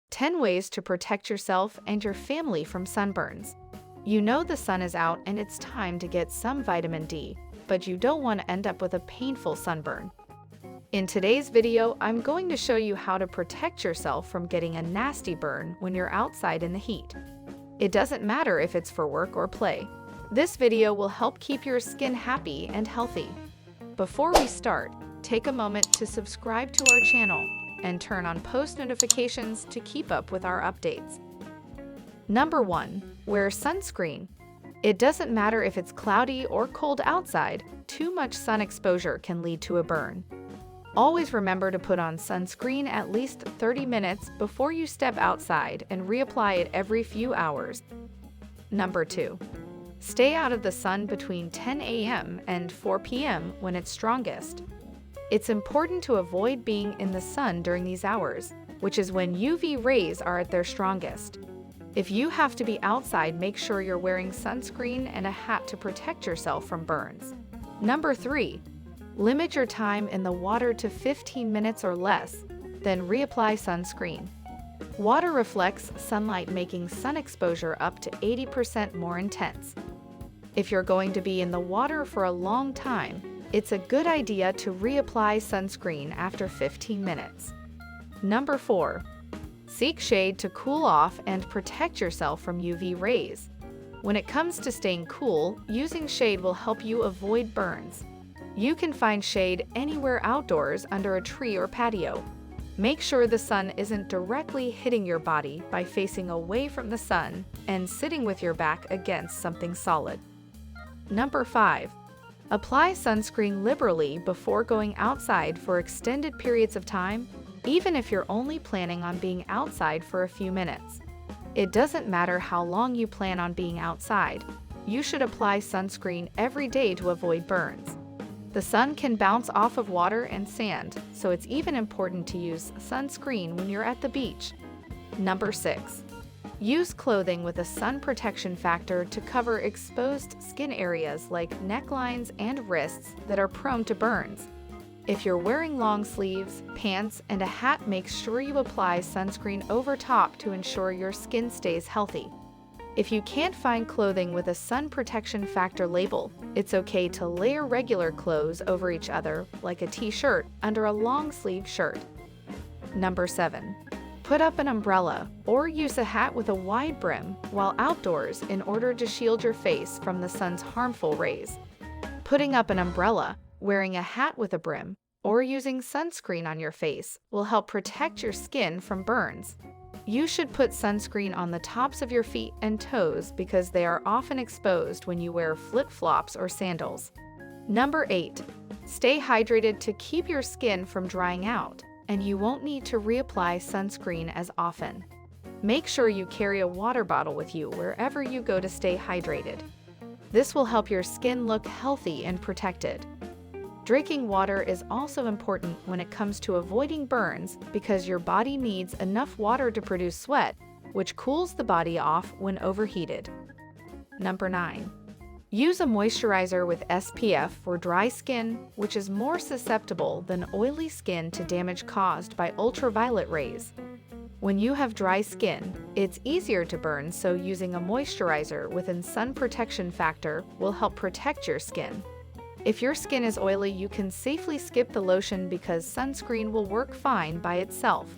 10 ways to protect yourself and your family from sunburns. You know the sun is out and it's time to get some vitamin D, but you don't want to end up with a painful sunburn. In today's video, I'm going to show you how to protect yourself from getting a nasty burn when you're outside in the heat. It doesn't matter if it's for work or play. This video will help keep your skin happy and healthy. Before we start, take a moment to subscribe to our channel and turn on post notifications to keep up with our updates. Number 1. Wear sunscreen. It doesn't matter if it's cloudy or cold outside, too much sun exposure can lead to a burn. Always remember to put on sunscreen at least 30 minutes before you step outside and reapply it every few hours. Number 2. Stay out of the sun between 10 a.m. and 4 p.m. when it's strongest. It's important to avoid being in the sun during these hours, which is when UV rays are at their strongest. If you have to be outside, make sure you're wearing sunscreen and a hat to protect yourself from burns. Number 3. Limit your time in the water to 15 minutes or less, then reapply sunscreen. Water reflects sunlight, making sun exposure up to 80% more intense. If you're going to be in the water for a long time, it's a good idea to reapply sunscreen after 15 minutes. Number 4. Seek shade to cool off and protect yourself from UV rays. When it comes to staying cool, using shade will help you avoid burns. You can find shade anywhere outdoors under a tree or patio. Make sure the sun isn't directly hitting your body by facing away from the sun and sitting with your back against something solid. Number 5. Apply sunscreen liberally before going outside for extended periods of time, even if you're only planning on being outside for a few minutes. It doesn't matter how long you plan on being outside. You should apply sunscreen every day to avoid burns. The sun can bounce off of water and sand, so it's even important to use sunscreen when you're at the beach. Number 6. Use clothing with a sun protection factor to cover exposed skin areas like necklines and wrists that are prone to burns. If you're wearing long sleeves, pants, and a hat, make sure you apply sunscreen over top to ensure your skin stays healthy. If you can't find clothing with a sun protection factor label, it's okay to layer regular clothes over each other, like a t-shirt under a long-sleeve shirt. Number 7. Put up an umbrella or use a hat with a wide brim while outdoors in order to shield your face from the sun's harmful rays. Putting up an umbrella, wearing a hat with a brim, or using sunscreen on your face will help protect your skin from burns. You should put sunscreen on the tops of your feet and toes because they are often exposed when you wear flip-flops or sandals. Number 8. Stay hydrated to keep your skin from drying out, and you won't need to reapply sunscreen as often. Make sure you carry a water bottle with you wherever you go to stay hydrated. This will help your skin look healthy and protected. Drinking water is also important when it comes to avoiding burns because your body needs enough water to produce sweat, which cools the body off when overheated. Number 9. Use a moisturizer with SPF for dry skin, which is more susceptible than oily skin to damage caused by ultraviolet rays. When you have dry skin, it's easier to burn, so using a moisturizer with a sun protection factor will help protect your skin. If your skin is oily, you can safely skip the lotion because sunscreen will work fine by itself.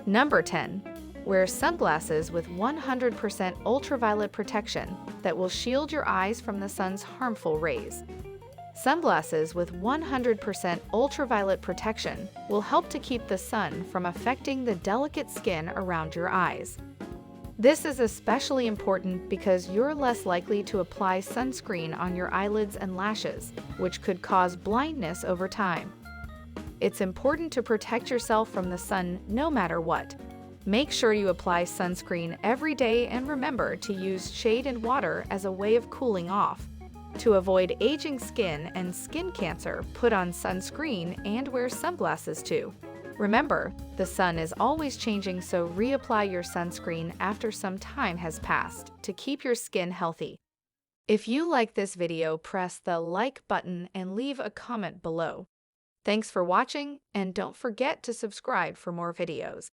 Number 10. Wear sunglasses with 100% ultraviolet protection that will shield your eyes from the sun's harmful rays. Sunglasses with 100% ultraviolet protection will help to keep the sun from affecting the delicate skin around your eyes. This is especially important because you're less likely to apply sunscreen on your eyelids and lashes, which could cause blindness over time. It's important to protect yourself from the sun no matter what. Make sure you apply sunscreen every day and remember to use shade and water as a way of cooling off. To avoid aging skin and skin cancer, put on sunscreen and wear sunglasses too. Remember, the sun is always changing, so reapply your sunscreen after some time has passed to keep your skin healthy. If you like this video, press the like button and leave a comment below. Thanks for watching, and don't forget to subscribe for more videos.